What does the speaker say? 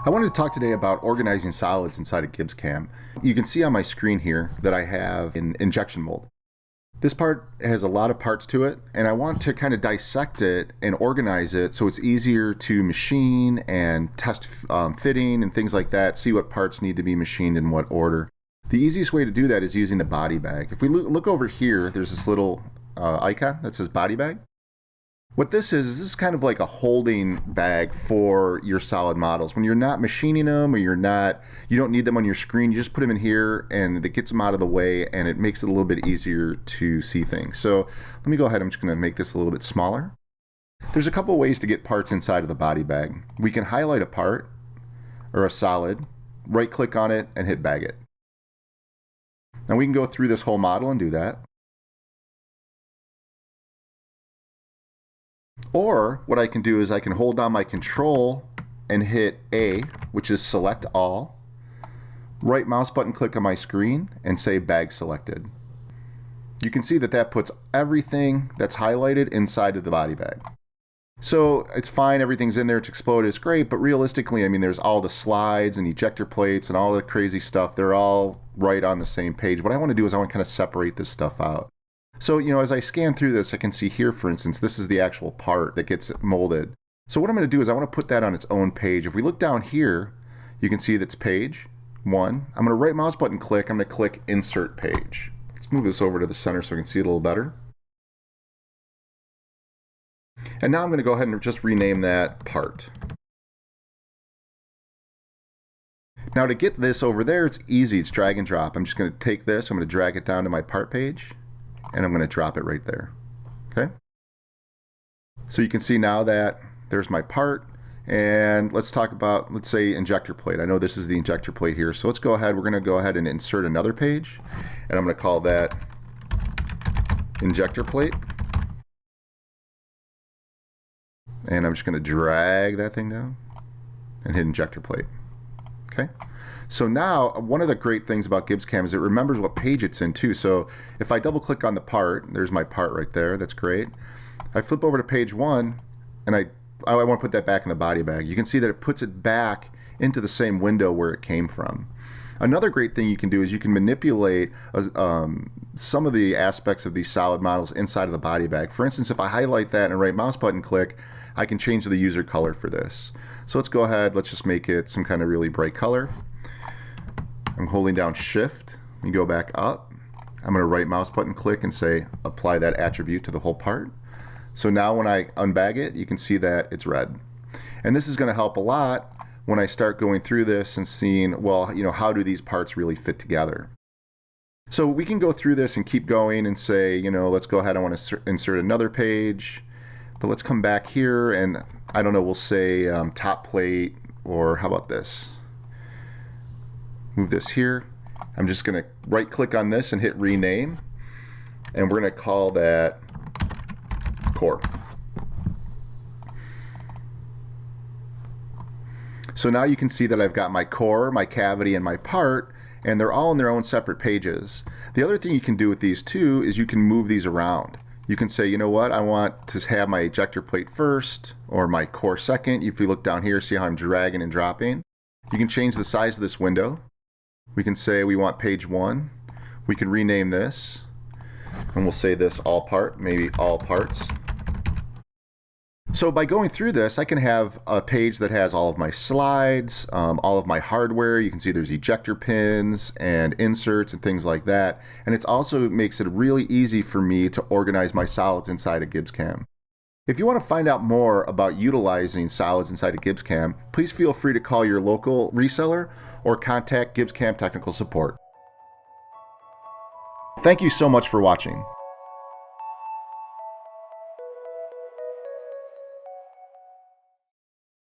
I wanted to talk today about organizing solids inside of GibsCAM. You can see on my screen here that I have an injection mold. This part has a lot of parts to it, and I want to kind of dissect it and organize it so it's easier to machine and test fitting and things like that, see what parts need to be machined in what order. The easiest way to do that is using the body bag. If we look over here, there's this little icon that says body bag. What this is kind of like a holding bag for your solid models. When you're not machining them or you don't need them on your screen, you just put them in here and it gets them out of the way and it makes it a little bit easier to see things. So let me go ahead, I'm just gonna make this a little bit smaller. There's a couple ways to get parts inside of the body bag. We can highlight a part or a solid, right click on it and hit bag it. Now we can go through this whole model and do that. Or what I can do is I can hold down my control and hit A, which is select all, right mouse button click on my screen and say bag selected. You can see that that puts everything that's highlighted inside of the body bag. So it's fine, everything's in there, it's exploded, it's great, but realistically, I mean, there's all the slides and ejector plates and all the crazy stuff. They're all right on the same page. What I want to do is I want to kind of separate this stuff out. So, as I scan through this, I can see here, for instance, this is the actual part that gets molded. So what I'm going to do is I want to put that on its own page. If we look down here, you can see that's page 1. I'm going to right mouse button click, I'm going to click insert page. Let's move this over to the center so I can see it a little better. And now I'm going to go ahead and just rename that part. Now to get this over there, it's easy, it's drag and drop. I'm just going to take this, I'm going to drag it down to my part page. And I'm going to drop it right there. Okay? So you can see now that there's my part. And let's talk about, let's say, injector plate. I know this is the injector plate here. So let's go ahead. We're going to go ahead and insert another page. And I'm going to call that injector plate. And I'm just going to drag that thing down and hit injector plate. Okay? So now, one of the great things about GibsCAM is it remembers what page it's in too. So if I double click on the part, there's my part right there, that's great. I flip over to page 1 and I want to put that back in the body bag. You can see that it puts it back into the same window where it came from. Another great thing you can do is you can manipulate some of the aspects of these solid models inside of the body bag. For instance, if I highlight that and right mouse button click, I can change the user color for this. So let's go ahead, let's just make it some kind of really bright color. I'm holding down shift, you go back up. I'm going to right mouse button click and say apply that attribute to the whole part. So now when I unbag it, you can see that it's red. And this is going to help a lot when I start going through this and seeing, well, how do these parts really fit together? So we can go through this and keep going and say, let's go ahead, I want to insert another page. But let's come back here and, I don't know, we'll say top plate, or how about this? Move this here. I'm just going to right click on this and hit rename. And we're going to call that core. So now you can see that I've got my core, my cavity, and my part, and they're all in their own separate pages. The other thing you can do with these too is you can move these around. You can say, you know what, I want to have my ejector plate first or my core second. If you look down here, see how I'm dragging and dropping? You can change the size of this window. We can say we want page 1. We can rename this and we'll say this all part, maybe all parts. So by going through this, I can have a page that has all of my slides, all of my hardware. You can see there's ejector pins and inserts and things like that. And it also makes it really easy for me to organize my solids inside of GibsCAM. If you want to find out more about utilizing solids inside of GibsCAM, please feel free to call your local reseller or contact GibsCAM technical support. Thank you so much for watching.